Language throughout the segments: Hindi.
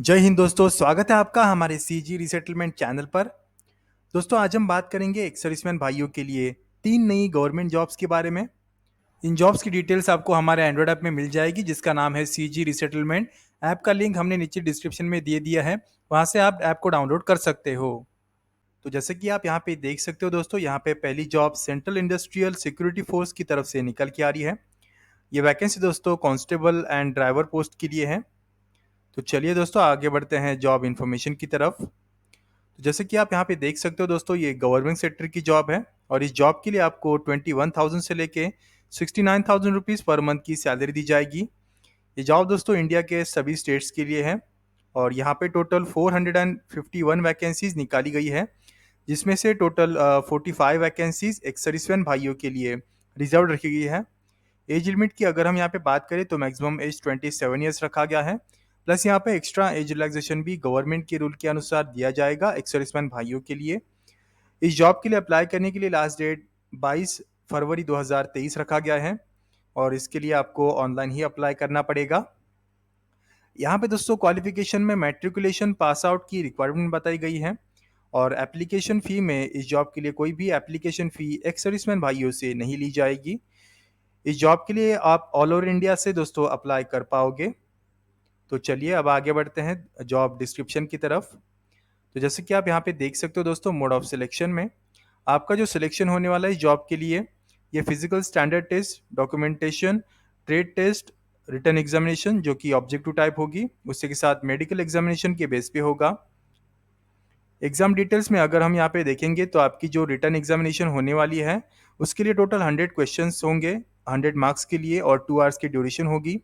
जय हिंद दोस्तों, स्वागत है आपका हमारे सीजी रीसेटलमेंट चैनल पर। दोस्तों आज हम बात करेंगे एक्स सर्विसमैन भाइयों के लिए 3 नई गवर्नमेंट जॉब्स के बारे में। इन जॉब्स की डिटेल्स आपको हमारे एंड्रॉयड ऐप में मिल जाएगी जिसका नाम है सीजी रीसेटलमेंट। ऐप का लिंक हमने नीचे डिस्क्रिप्शन में दे दिया है, वहाँ से आप ऐप को डाउनलोड कर सकते हो। तो जैसे कि आप यहाँ पे देख सकते हो दोस्तों, यहाँ पे पहली job central industrial security force की तरफ से निकल के आ रही है। ये वैकेंसी दोस्तों कांस्टेबल एंड ड्राइवर पोस्ट के लिए है। तो चलिए दोस्तों आगे बढ़ते हैं जॉब इन्फॉर्मेशन की तरफ। तो जैसे कि आप यहाँ पे देख सकते हो दोस्तों, ये गवर्नमेंट सेक्टर की जॉब है और इस जॉब के लिए आपको 21,000 से लेके 69,000 रुपीज़ पर मंथ की सैलरी दी जाएगी। ये जॉब दोस्तों इंडिया के सभी स्टेट्स के लिए है और यहाँ पे टोटल 451 वैकेंसीज निकाली गई है, जिसमें से टोटल 45 वैकेंसीज एक्स सर्विसमैन भाइयों के लिए रिजर्व रखी गई है। एज लिमिट की अगर हम यहाँ पे बात करें तो मैक्सिमम एज 27 ईयर्स रखा गया है। प्लस यहाँ पे एक्स्ट्रा एज रिलैक्सेशन भी गवर्नमेंट के रूल के अनुसार दिया जाएगा एक्स सर्विसमैन भाइयों के लिए। इस जॉब के लिए अप्लाई करने के लिए लास्ट डेट 22 फरवरी 2023 रखा गया है और इसके लिए आपको ऑनलाइन ही अप्लाई करना पड़ेगा। यहाँ पे दोस्तों क्वालिफिकेशन में मैट्रिकुलेशन पास आउट की रिक्वायरमेंट बताई गई है और एप्लीकेशन फ़ी में इस जॉब के लिए कोई भी एप्लीकेशन फ़ी एक्स सर्विसमैन भाइयों से नहीं ली जाएगी। इस जॉब के लिए आप ऑल ओवर इंडिया से दोस्तों अप्लाई कर पाओगे। तो चलिए अब आगे बढ़ते हैं जॉब डिस्क्रिप्शन की तरफ। तो जैसे कि आप यहाँ पे देख सकते हो दोस्तों, मोड ऑफ सिलेक्शन में आपका जो सिलेक्शन होने वाला है इस जॉब के लिए, ये physical standard test, documentation, trade test, return examination जो कि ऑब्जेक्टिव टाइप होगी, उसके के साथ मेडिकल एग्जामिनेशन के बेस पे होगा। एग्जाम डिटेल्स में अगर हम यहाँ पे देखेंगे तो आपकी जो रिटर्न एग्जामिनेशन होने वाली है उसके लिए टोटल 100 क्वेश्चंस होंगे 100 मार्क्स के लिए और 2 आवर्स की ड्यूरेशन होगी।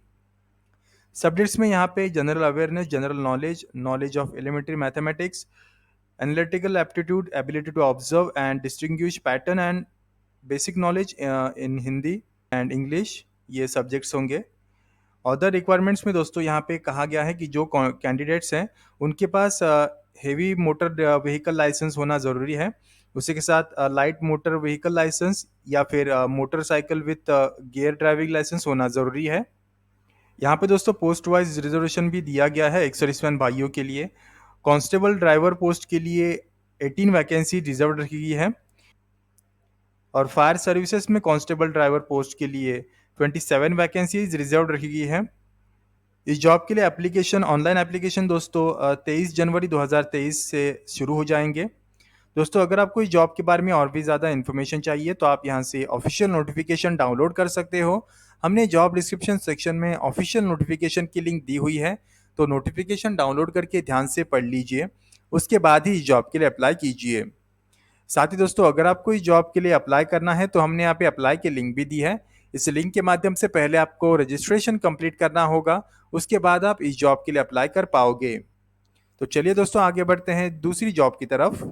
सब्जेक्ट्स में यहाँ पे general awareness, general knowledge, knowledge of elementary mathematics, analytical aptitude, ability to observe and distinguish pattern and basic knowledge in Hindi and English, ये सब्जेक्ट्स होंगे। अदर रिक्वायरमेंट्स में दोस्तों यहाँ पे कहा गया है कि जो कैंडिडेट्स हैं उनके पास हेवी मोटर व्हीकल लाइसेंस होना ज़रूरी है, उसी के साथ लाइट मोटर व्हीकल लाइसेंस या फिर motorcycle with gear driving licence होना ज़रूरी है। यहाँ पे दोस्तों पोस्ट वाइज रिजर्वेशन भी दिया गया है एक्स सर्विसमैन भाइयों के लिए। कांस्टेबल ड्राइवर पोस्ट के लिए 18 वैकेंसी रिजर्व रखी गई है और फायर सर्विसेज में कांस्टेबल ड्राइवर पोस्ट के लिए 27 वैकेंसीज रिजर्व रखी गई है। इस जॉब के लिए एप्लीकेशन, ऑनलाइन एप्लीकेशन दोस्तों 23 जनवरी 2023 से शुरू हो जाएंगे। दोस्तों अगर आपको इस जॉब के बारे में और भी ज़्यादा इन्फॉर्मेशन चाहिए तो आप यहाँ से ऑफिशियल नोटिफिकेशन डाउनलोड कर सकते हो। हमने जॉब डिस्क्रिप्शन सेक्शन में ऑफिशियल नोटिफिकेशन की लिंक दी हुई है, तो नोटिफिकेशन डाउनलोड करके ध्यान से पढ़ लीजिए, उसके बाद ही इस जॉब के लिए अप्लाई कीजिए। साथ ही दोस्तों अगर आपको इस जॉब के लिए अप्लाई करना है तो हमने यहाँ पे अप्लाई की लिंक भी दी है। इस लिंक के माध्यम से पहले आपको रजिस्ट्रेशन कंप्लीट करना होगा, उसके बाद आप इस जॉब के लिए अप्लाई कर पाओगे। तो चलिए दोस्तों आगे बढ़ते हैं दूसरी जॉब की तरफ।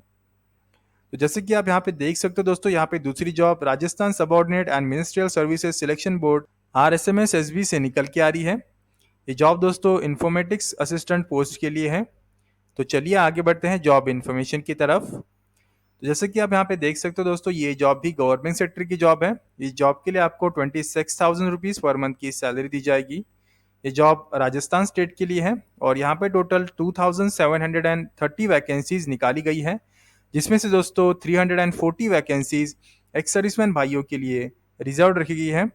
तो जैसे कि आप यहाँ पे देख सकते हो दोस्तों, यहाँ पे दूसरी job Rajasthan subordinate and ministerial services selection board RSMS SB से निकल के आ रही है। ये जॉब दोस्तों इन्फॉर्मेटिक्स असिस्टेंट पोस्ट के लिए है। तो चलिए आगे बढ़ते हैं जॉब इन्फॉर्मेशन की तरफ। तो जैसे कि आप यहाँ पे देख सकते हो दोस्तों, ये जॉब भी गवर्नमेंट सेक्टर की जॉब है। इस जॉब के लिए आपको 26,000 रुपीज़ पर मंथ की सैलरी दी जाएगी। ये जॉब राजस्थान स्टेट के लिए है और यहाँ पे टोटल 2,730 वैकेंसीज निकाली गई है, जिसमें से दोस्तों 340 वैकेंसीज एक्स सर्विसमैन भाइयों के लिए रिजर्व रखी गई है।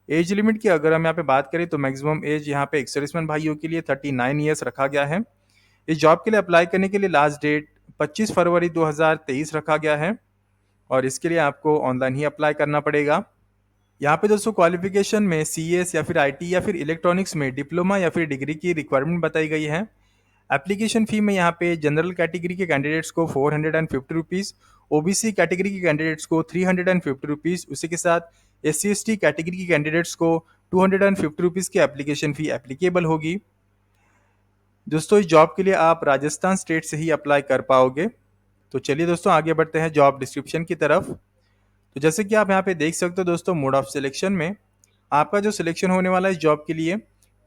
एज लिमिट की अगर हम यहाँ पे बात करें तो मैक्सिमम एज यहाँ पे एक्स सर्विसमैन भाइयों के लिए 39 ईयर्स रखा गया है। इस जॉब के लिए अप्लाई करने के लिए लास्ट डेट 25 फरवरी 2023 रखा गया है और इसके लिए आपको ऑनलाइन ही अप्लाई करना पड़ेगा। यहाँ पे दोस्तों क्वालिफिकेशन में CS या फिर IT या फिर इलेक्ट्रॉनिक्स में डिप्लोमा या फिर डिग्री की रिक्वायरमेंट बताई गई है। एप्लीकेशन फ़ी में यहाँ पे जनरल कैटेगरी के कैंडिडेट्स को 450 रुपीज़, OBC कैटेगरी के कैंडिडेट्स को 350 रुपीज़, उसी के साथ SC/ST कैटेगरी के कैंडिडेट्स को 250 रुपीज़ की एप्लीकेशन फ़ी एप्लीकेबल होगी। दोस्तों इस जॉब के लिए आप राजस्थान स्टेट से ही अप्लाई कर पाओगे। तो चलिए दोस्तों आगे बढ़ते हैं जॉब डिस्क्रिप्शन की तरफ। तो जैसे कि आप यहाँ पे देख सकते हो दोस्तों, मोड ऑफ सिलेक्शन में आपका जो सिलेक्शन होने वाला है इस जॉब के लिए,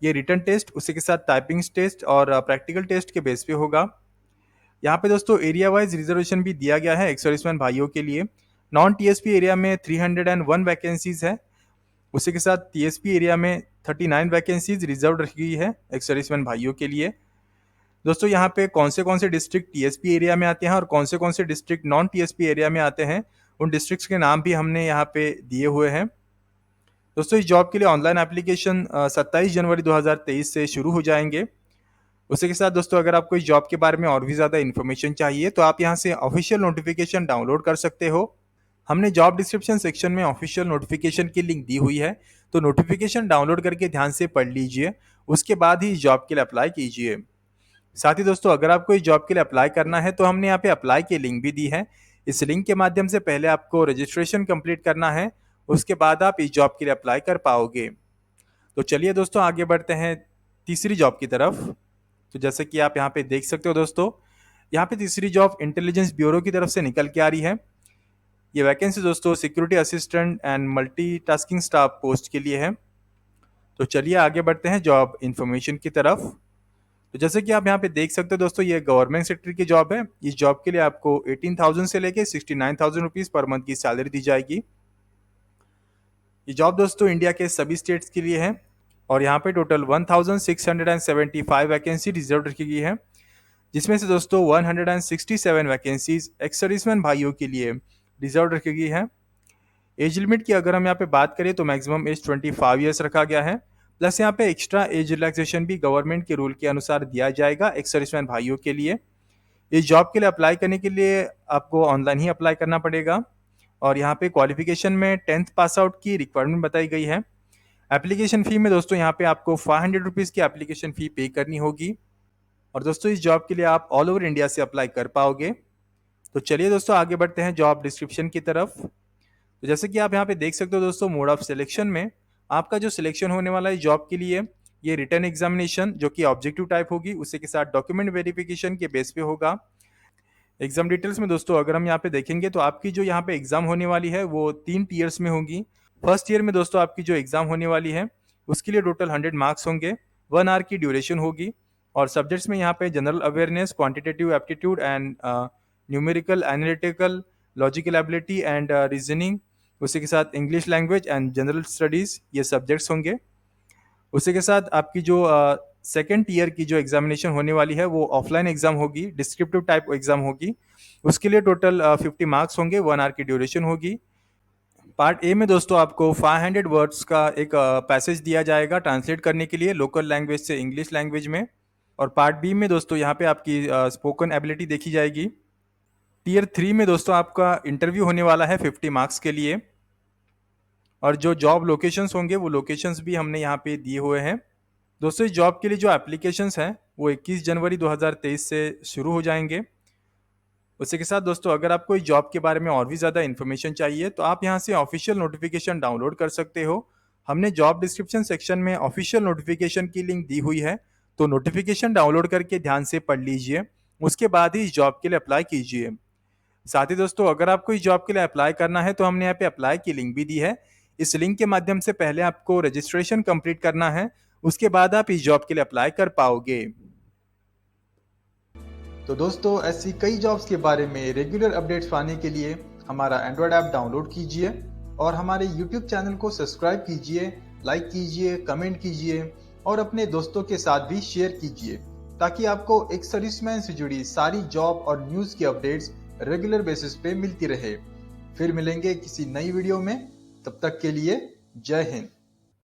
ये रिटन टेस्ट, उसी के साथ टाइपिंग टेस्ट और प्रैक्टिकल टेस्ट के बेस पे होगा। यहाँ पे दोस्तों एरिया वाइज रिजर्वेशन भी दिया गया है एक्स सर्विसमैन भाइयों के लिए। नॉन TSP एरिया में 301 वैकेंसीज है, उसी के साथ TSP एरिया में 39 वैकेंसीज रिजर्व रखी गई है एक्स सर्विसमैन भाइयों के लिए। दोस्तों यहाँ पे कौन से डिस्ट्रिक्ट टीएसपी एरिया में आते हैं और कौन से डिस्ट्रिक्ट नॉन टीएसपी एरिया में आते हैं, उन डिस्ट्रिक्ट्स के नाम भी हमने यहाँ पे दिए हुए हैं। दोस्तों इस जॉब के लिए ऑनलाइन एप्लीकेशन 27 जनवरी 2023 से शुरू हो जाएंगे। उसी के साथ दोस्तों अगर आपको इस जॉब के बारे में और भी ज़्यादा इन्फॉर्मेशन चाहिए तो आप यहाँ से ऑफिशियल नोटिफिकेशन डाउनलोड कर सकते हो। हमने जॉब डिस्क्रिप्शन सेक्शन में ऑफिशियल नोटिफिकेशन की लिंक दी हुई है, तो नोटिफिकेशन डाउनलोड करके ध्यान से पढ़ लीजिए, उसके बाद ही इस जॉब के लिए अप्लाई कीजिए। साथ ही दोस्तों अगर आपको इस जॉब के लिए अप्लाई करना है तो हमने यहाँ पे अप्लाई की लिंक भी दी है। इस लिंक के माध्यम से पहले आपको रजिस्ट्रेशन कंप्लीट करना है, उसके बाद आप इस जॉब के लिए अप्लाई कर पाओगे। तो चलिए दोस्तों आगे बढ़ते हैं तीसरी जॉब की तरफ। तो जैसे कि आप यहाँ पे देख सकते हो दोस्तों, यहाँ पे तीसरी जॉब इंटेलिजेंस ब्यूरो की तरफ से निकल के आ रही है। ये वैकेंसी दोस्तों security assistant and multitasking staff post के लिए है। तो चलिए आगे बढ़ते हैं जॉब इन्फॉर्मेशन की तरफ। तो जैसे कि आप यहाँ पे देख सकते हो दोस्तों, ये गवर्नमेंट सेक्टर की जॉब है। इस जॉब के लिए आपको 18,000 से लेके 69,000 रुपीज पर मंथ की सैलरी दी जाएगी। ये जॉब दोस्तों इंडिया के सभी स्टेट्स के लिए है और यहाँ पे टोटल 1675 वैकेंसी रिजर्व रखी गई है, जिसमें से दोस्तों 167 वैकेंसीज एक्स सर्विसमैन भाइयों के लिए रिजर्व रखी गई है। एज लिमिट की अगर हम यहाँ पे बात करें तो मैक्सिमम एज 25 ईयर्स रखा गया है, प्लस यहाँ पे एक्स्ट्रा एज रिलैक्सेशन भी गवर्नमेंट के रूल के अनुसार दिया जाएगा एक्स सर्विसमैन भाइयों के लिए। इस जॉब के लिए अप्लाई करने के लिए आपको ऑनलाइन ही अप्लाई करना पड़ेगा और यहाँ पे क्वालिफिकेशन में 10th पास आउट की रिक्वायरमेंट बताई गई है। एप्लीकेशन फी में दोस्तों यहाँ पे आपको 500 रुपीज़ की एप्लीकेशन फी पे करनी होगी और दोस्तों इस जॉब के लिए आप ऑल ओवर इंडिया से अप्लाई कर पाओगे। तो चलिए दोस्तों आगे बढ़ते हैं जॉब डिस्क्रिप्शन की तरफ। तो जैसे कि आप यहाँ पे देख सकते हो दोस्तों, मोड ऑफ सिलेक्शन में आपका जो सिलेक्शन होने वाला है जॉब के लिए, ये रिटन एग्जामिनेशन जो कि ऑब्जेक्टिव टाइप होगी, उसी के साथ डॉक्यूमेंट वेरिफिकेशन के बेस पे होगा। एग्जाम डिटेल्स में दोस्तों अगर हम यहाँ पे देखेंगे तो आपकी जो यहाँ पे एग्जाम होने वाली है वो 3 टीयर्स में होगी। फर्स्ट ईयर में दोस्तों आपकी जो एग्जाम होने वाली है उसके लिए टोटल 100 मार्क्स होंगे, 1 आवर की ड्यूरेशन होगी और सब्जेक्ट्स में यहाँ पे general awareness, quantitative aptitude and numerical, analytical, logical ability and reasoning, उसी के साथ English language and general studies, ये सब्जेक्ट्स होंगे। उसी के साथ आपकी जो सेकेंड ईयर की जो एग्जामिनेशन होने वाली है वो ऑफलाइन एग्जाम होगी, डिस्क्रिप्टिव टाइप एग्जाम होगी। उसके लिए टोटल 50 मार्क्स होंगे, 1 आवर की ड्यूरेशन होगी। पार्ट ए में दोस्तों आपको 500 वर्ड्स का एक पैसेज दिया जाएगा ट्रांसलेट करने के लिए लोकल लैंग्वेज से इंग्लिश लैंग्वेज में, और पार्ट बी में दोस्तों यहाँ पे आपकी स्पोकन एबिलिटी देखी जाएगी। टीयर 3 में दोस्तों आपका इंटरव्यू होने वाला है 50 मार्क्स के लिए और जो जॉब लोकेशंस होंगे वो लोकेशंस भी हमने यहाँ पे दिए हुए हैं। दोस्तों इस जॉब के लिए जो एप्लीकेशंस हैं वो 21 जनवरी 2023 से शुरू हो जाएंगे। उसी के साथ दोस्तों अगर आपको इस जॉब के बारे में और भी ज़्यादा इन्फॉर्मेशन चाहिए तो आप यहाँ से ऑफिशियल नोटिफिकेशन डाउनलोड कर सकते हो। हमने जॉब डिस्क्रिप्शन सेक्शन में ऑफिशियल नोटिफिकेशन की लिंक दी हुई है, तो नोटिफिकेशन डाउनलोड करके ध्यान से पढ़ लीजिए, उसके बाद ही इस जॉब के लिए अप्लाई कीजिए। साथ ही दोस्तों अगर आपको इस जॉब के लिए अप्लाई करना है तो हमने यहाँ पे अप्लाई की लिंक भी दी है। इस लिंक के माध्यम से पहले आपको रजिस्ट्रेशन कंप्लीट करना है, उसके बाद आप इस जॉब के लिए अप्लाई कर पाओगे। तो दोस्तों ऐसी कई जॉब्स के बारे में रेगुलर अपडेट्स पाने के लिए हमारा एंड्रॉयड ऐप डाउनलोड कीजिए और हमारे यूट्यूब चैनल को सब्सक्राइब कीजिए, लाइक कीजिए, कमेंट कीजिए और अपने दोस्तों के साथ भी शेयर कीजिए, ताकि आपको एक सर्विसमैन से जुड़ी सारी जॉब और न्यूज़ की अपडेट्स रेगुलर बेसिस पे मिलती रहे। फिर मिलेंगे किसी नई वीडियो में, तब तक के लिए जय हिंद।